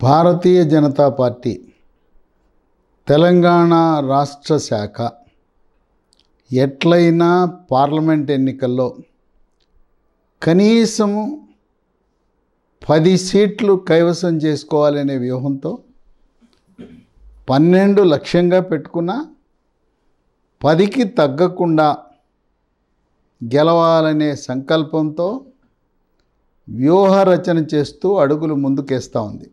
Bharatiya Janata party Telangana రాష్ట్ర శాఖ ఎట్లయినా పార్లమెంట్ ఎన్నికల్లో కనీసము 10 సీట్లు కైవసం చేసుకోవాలనే వ్యూహంతో 12 లక్ష్యంగా పెట్టుకున్న 10కి తగ్గకుండా గెలవాలనే సంకల్పంతో వ్యూహ రచన చేస్తూ అడుగులు ముందుకేస్తూ ఉంది.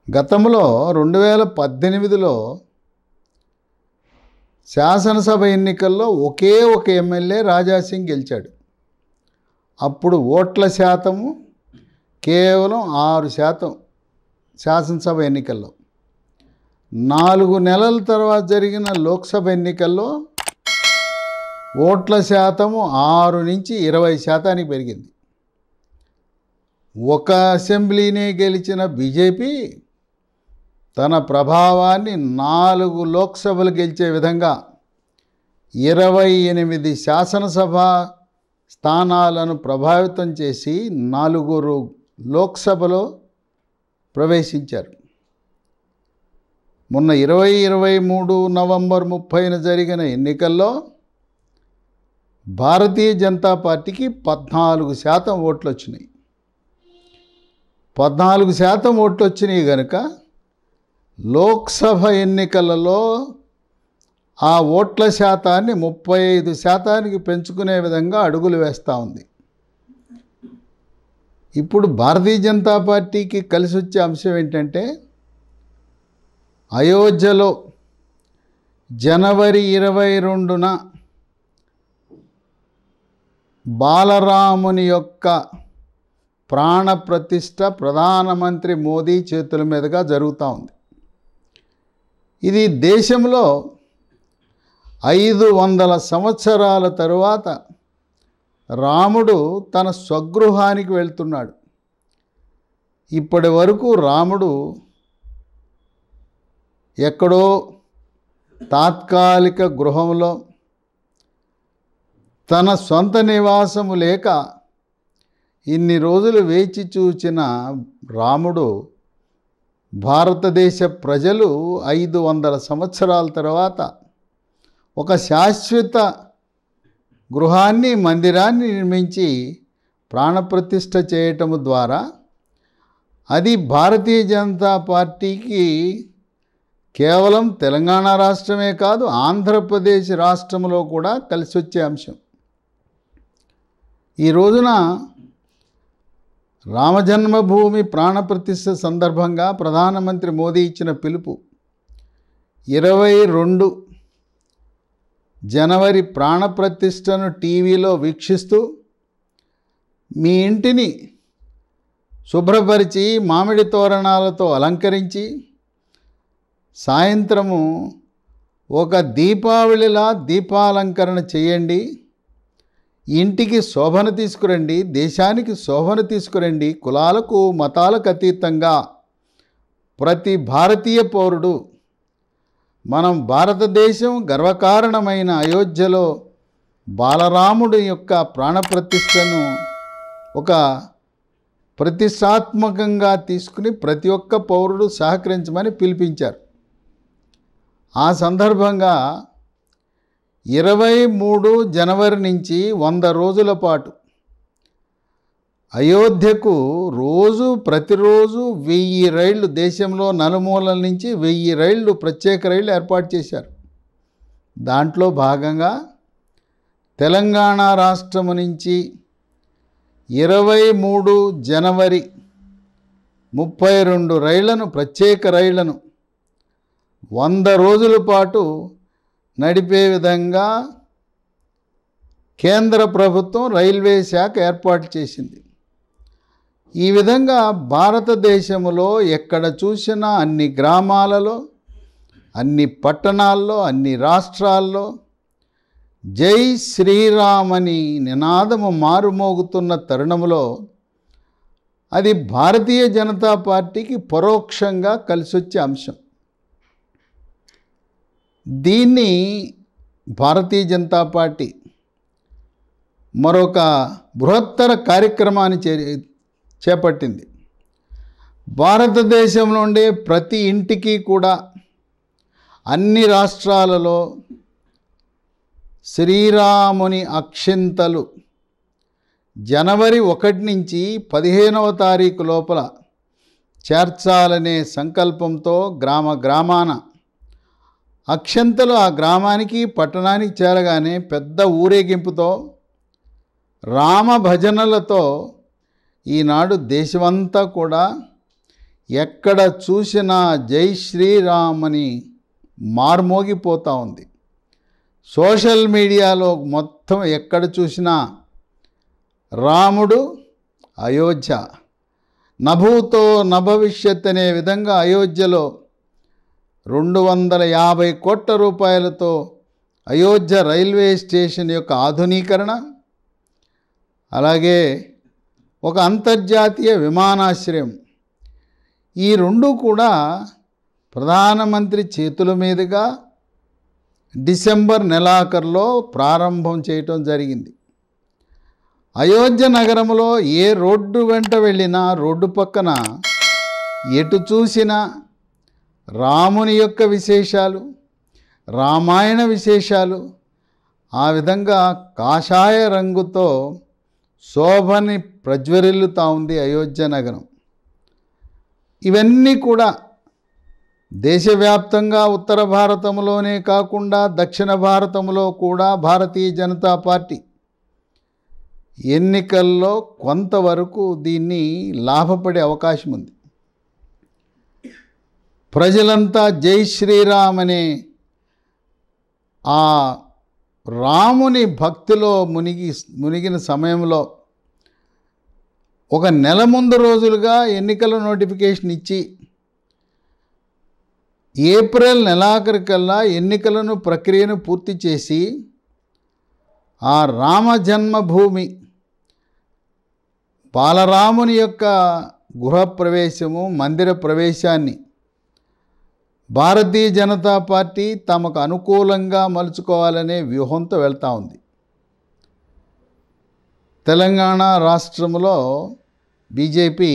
గతంలో 2018లో శాసనసభ ఎన్నికల్లో ఒకే ఒక ఎమ్మెల్యే రాజాసింగ్ గెలిచాడు. అప్పుడు ఓట్ల శాతము కేవలం 6%. శాసనసభ ఎన్నికల్లో 4 నెలల తర్వాత జరిగిన లోక్సభ ఎన్నికల్లో ఓట్ల శాతము 6 నుంచి 20% పెరిగింది. ఒక అసెంబ్లీనే గెలిచిన బీజేపీ తన ప్రభావాన్ని 4 లోక్సభలు గెలిచే విధంగా 28 శాసనసభ స్థానాలను ప్రభావితం చేసి 4 లోక్సభలో ప్రవేశించారు. మొన్న 2023 నవంబర్ 30న జరిగిన ఎన్నికల్లో భారతీయ జనతా పార్టీకి 14% ఓట్లు వచ్చినాయి. 14% ఓట్లు వచ్చినాయి కనుక లోక్సభ ఎన్నికలలో ఆ ఓట్ల శాతాన్ని 35%కి పెంచుకునే విధంగా అడుగులు వేస్తూ ఉంది. ఇప్పుడు భారతీయ జనతా పార్టీకి కలిసి వచ్చే అంశం ఏంటంటే, అయోధ్యలో జనవరి 22న బాలరాముని యొక్క ప్రాణప్రతిష్ఠ ప్రధానమంత్రి మోదీ చేతుల మీదుగా జరుగుతూ ఉంది. ఇది దేశంలో 500 సంవత్సరాల తరువాత రాముడు తన స్వగృహానికి వెళ్తున్నాడు. ఇప్పటి వరకు రాముడు ఎక్కడో తాత్కాలిక గృహంలో తన సొంత నివాసము లేక ఇన్ని రోజులు వేచి చూచిన రాముడు భారతదేశ ప్రజలు 500 సంవత్సరాల తర్వాత ఒక శాశ్వత గృహాన్ని, మందిరాన్ని నిర్మించి ప్రాణప్రతిష్ఠ చేయటం ద్వారా అది భారతీయ జనతా పార్టీకి కేవలం తెలంగాణ రాష్ట్రమే కాదు, ఆంధ్రప్రదేశ్ రాష్ట్రంలో కూడా కలిసి వచ్చే అంశం. ఈ రోజున రామజన్మభూమి ప్రాణప్రతిష్ఠ సందర్భంగా ప్రధానమంత్రి మోదీ ఇచ్చిన పిలుపు 22 జనవరి ప్రాణప్రతిష్ఠను టీవీలో వీక్షిస్తూ మీ ఇంటిని శుభ్రపరిచి మామిడి తోరణాలతో అలంకరించి సాయంత్రము ఒక దీపావళిలా దీపాలంకరణ చేయండి. ఇంటికి శోభను తీసుకురండి, దేశానికి శోభను తీసుకురండి. కులాలకు మతాలకు అతీతంగా ప్రతి భారతీయ పౌరుడు మనం భారతదేశం గర్వకారణమైన అయోధ్యలో బాలరాముడి యొక్క ప్రాణప్రతిష్ఠను ఒక ప్రతిష్టాత్మకంగా తీసుకుని ప్రతి ఒక్క పౌరుడు సహకరించమని పిలిపించారు. ఆ సందర్భంగా 23 జనవరి నుంచి 100 రోజుల పాటు అయోధ్యకు ప్రతిరోజు 1000 రైళ్లు, దేశంలో నలుమూలల నుంచి 1000 రైళ్లు, ప్రత్యేక రైళ్లు ఏర్పాటు చేశారు. దాంట్లో భాగంగా తెలంగాణ రాష్ట్రం నుంచి 23 జనవరి 32 రైళ్లను, ప్రత్యేక రైళ్లను 100 రోజుల పాటు నడిపే విధంగా కేంద్ర ప్రభుత్వం రైల్వే శాఖ ఏర్పాటు చేసింది. ఈ విధంగా భారతదేశంలో ఎక్కడ చూసినా అన్ని గ్రామాలలో, అన్ని పట్టణాల్లో, అన్ని రాష్ట్రాల్లో జై శ్రీరామ్ అని నినాదము మారుమోగుతున్న తరుణంలో అది భారతీయ జనతా పార్టీకి పరోక్షంగా కలిసొచ్చే అంశం. దీన్ని భారతీయ జనతా పార్టీ మరొక బృహత్తర కార్యక్రమాన్ని చేపట్టింది. భారతదేశంలో ఉండే ప్రతి ఇంటికి కూడా అన్ని రాష్ట్రాలలో శ్రీరాముని అక్షింతలు జనవరి 1 నుంచి 15వ తారీఖు లోపల చేర్చాలనే సంకల్పంతో గ్రామాన అక్షంతలు ఆ గ్రామానికి పట్టణానికి చేరగానే పెద్ద ఊరేగింపుతో రామ భజనలతో ఈనాడు దేశమంతా కూడా ఎక్కడ చూసినా జై శ్రీరామ్ అని మార్మోగిపోతూ ఉంది. సోషల్ మీడియాలో మొత్తం ఎక్కడ చూసినా రాముడు అయోధ్య నభూతో నభవిష్యత్ అనే విధంగా అయోధ్యలో 250 కోట్ల రూపాయలతో అయోధ్య రైల్వే స్టేషన్ యొక్క ఆధునీకరణ, అలాగే ఒక అంతర్జాతీయ విమానాశ్రయం, ఈ రెండు కూడా ప్రధానమంత్రి చేతుల మీదుగా డిసెంబర్ నెలాఖరులో ప్రారంభం చేయటం జరిగింది. అయోధ్య నగరంలో ఏ రోడ్డు వెంట వెళ్ళినా రోడ్డు పక్కన ఎటు చూసినా రాముని యొక్క విశేషాలు, రామాయణ విశేషాలు, ఆ విధంగా కాషాయ రంగుతో శోభని ప్రజ్వరిల్లుతూ ఉంది అయోధ్య నగరం. ఇవన్నీ కూడా దేశవ్యాప్తంగా ఉత్తర భారతంలోనే కాకుండా దక్షిణ భారతంలో కూడా భారతీయ జనతా పార్టీ ఎన్నికల్లో కొంతవరకు దీన్ని లాభపడే అవకాశం ఉంది. ప్రజలంతా జై శ్రీరామ్ అనే ఆ రాముని భక్తిలో మునిగిన సమయంలో ఒక నెల ముందు రోజులుగా ఎన్నికల నోటిఫికేషన్ ఇచ్చి ఏప్రిల్ నెలాఖరికల్లా ఎన్నికలను ప్రక్రియను పూర్తి చేసి ఆ రామ జన్మభూమి బాలరాముని యొక్క గృహప్రవేశము, మందిర ప్రవేశాన్ని భారతీయ జనతా పార్టీ తమకు అనుకూలంగా మలుచుకోవాలనే వ్యూహంతో వెళ్తూ ఉంది. తెలంగాణ రాష్ట్రంలో బీజేపీ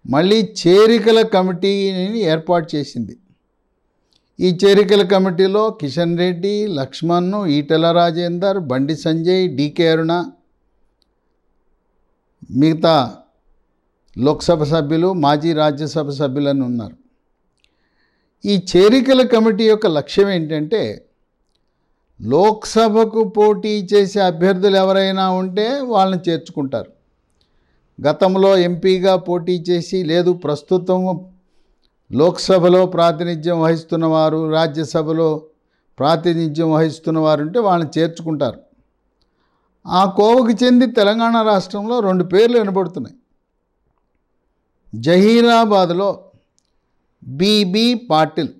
మళ్ళీ చేరికల కమిటీని ఏర్పాటు చేసింది. ఈ చేరికల కమిటీలో కిషన్ రెడ్డి, లక్ష్మణ్, ఈటెల రాజేందర్, బండి సంజయ్, డికే అరుణ, మిగతా లోక్సభ సభ్యులు, మాజీ రాజ్యసభ సభ్యులను ఉన్నారు. ఈ చేరికల కమిటీ యొక్క లక్ష్యం ఏంటంటే లోక్సభకు పోటీ చేసే అభ్యర్థులు ఎవరైనా ఉంటే వాళ్ళని చేర్చుకుంటారు. గతంలో ఎంపీగా పోటీ చేసి లేదు ప్రస్తుతం లోక్సభలో ప్రాతినిధ్యం వహిస్తున్నవారు, రాజ్యసభలో ప్రాతినిధ్యం వహిస్తున్నవారు ఉంటే వాళ్ళని చేర్చుకుంటారు. ఆ కోవకు చెంది తెలంగాణ రాష్ట్రంలో 2 పేర్లు వినబడుతున్నాయి. జహీరాబాద్లో బీబీ పాటిల్,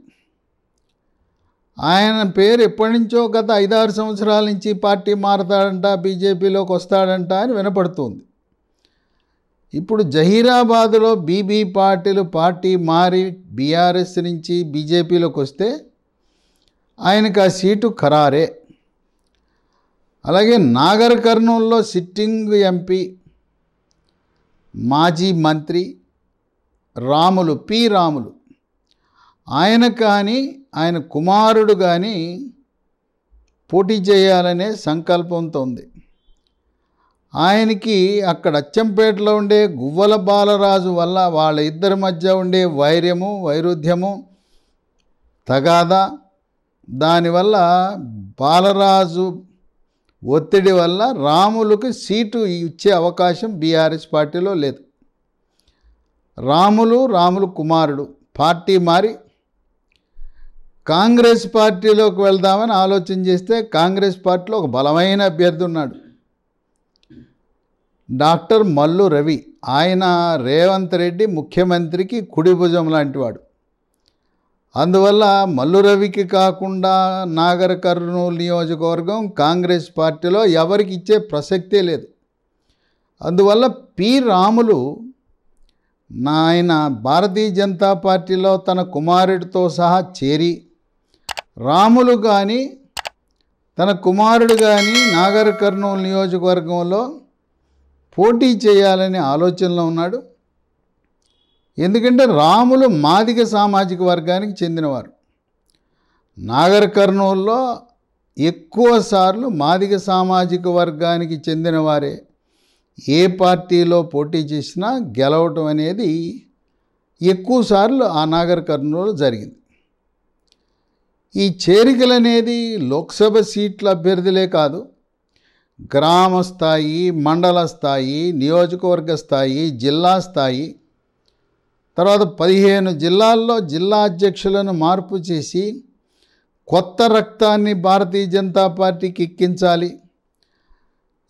ఆయన పేరు ఎప్పటి నుంచో గత 5-6 సంవత్సరాల నుంచి పార్టీ మారతాడంట, బీజేపీలోకి వస్తాడంట అని వినపడుతుంది. ఇప్పుడు జహీరాబాద్లో బీబీ పాటిల్ పార్టీ మారి బీఆర్ఎస్ నుంచి బీజేపీలోకి వస్తే ఆయనకు ఆ సీటు ఖరారే. అలాగే నాగర్ కర్నూల్లో సిట్టింగ్ ఎంపీ మాజీ మంత్రి రాములు, పి రాములు, ఆయన కానీ ఆయన కుమారుడు కానీ పోటీ చేయాలనే సంకల్పంతో ఉంది. ఆయనకి అక్కడ అచ్చంపేటలో ఉండే గువ్వల బాలరాజు వల్ల వాళ్ళ ఇద్దరి మధ్య ఉండే వైరుధ్యము, తగాదా, దానివల్ల బాలరాజు ఒత్తిడి వల్ల రాములకు సీటు ఇచ్చే అవకాశం బీఆర్ఎస్ పార్టీలో లేదు. రాములు కుమారుడు పార్టీ మారి కాంగ్రెస్ పార్టీలోకి వెళ్దామని ఆలోచన చేస్తే కాంగ్రెస్ పార్టీలో ఒక బలమైన అభ్యర్థి ఉన్నాడు, డాక్టర్ మల్లు రవి. ఆయన రేవంత్ రెడ్డి ముఖ్యమంత్రికి కుడి భుజం లాంటివాడు. అందువల్ల మల్లు రవికి కాకుండా నాగర్ కర్నూలు నియోజకవర్గం కాంగ్రెస్ పార్టీలో ఎవరికి ఇచ్చే ప్రసక్తే లేదు. అందువల్ల పి రాములు ఆయన భారతీయ జనతా పార్టీలో తన కుమారుడితో సహా చేరి రాములు కానీ తన కుమారుడు కానీ నాగర్ కర్నూలు నియోజకవర్గంలో పోటీ చేయాలనే ఆలోచనలో ఉన్నాడు. ఎందుకంటే రాములు మాదిగ సామాజిక వర్గానికి చెందినవారు. నాగర్ కర్నూల్లో ఎక్కువ సార్లు మాదిగ సామాజిక వర్గానికి చెందిన వారే ఏ పార్టీలో పోటీ చేసినా గెలవటం అనేది ఎక్కువ సార్లు ఆ నాగర్ కర్నూలు జరిగింది. ఈ చేరికలు అనేది లోక్సభ సీట్ల అభ్యర్థులే కాదు, గ్రామ స్థాయి, మండల స్థాయి, నియోజకవర్గ స్థాయి, జిల్లా స్థాయి, తర్వాత 15 జిల్లాల్లో జిల్లా అధ్యక్షులను మార్పు చేసి కొత్త రక్తాన్ని భారతీయ జనతా పార్టీకి ఎక్కించాలి.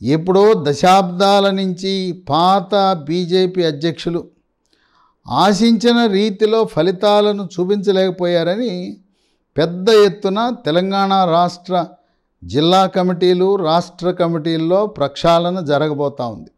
ఎప్పుడో దశాబ్దాల నుంచి పాత బీజేపీ అధ్యక్షులు ఆశించిన రీతిలో ఫలితాలను చూపించలేకపోయారని పెద్ద ఎత్తున తెలంగాణ రాష్ట్ర జిల్లా కమిటీలు, రాష్ట్ర కమిటీల్లో ప్రక్షాళన జరగబోతూ ఉంది.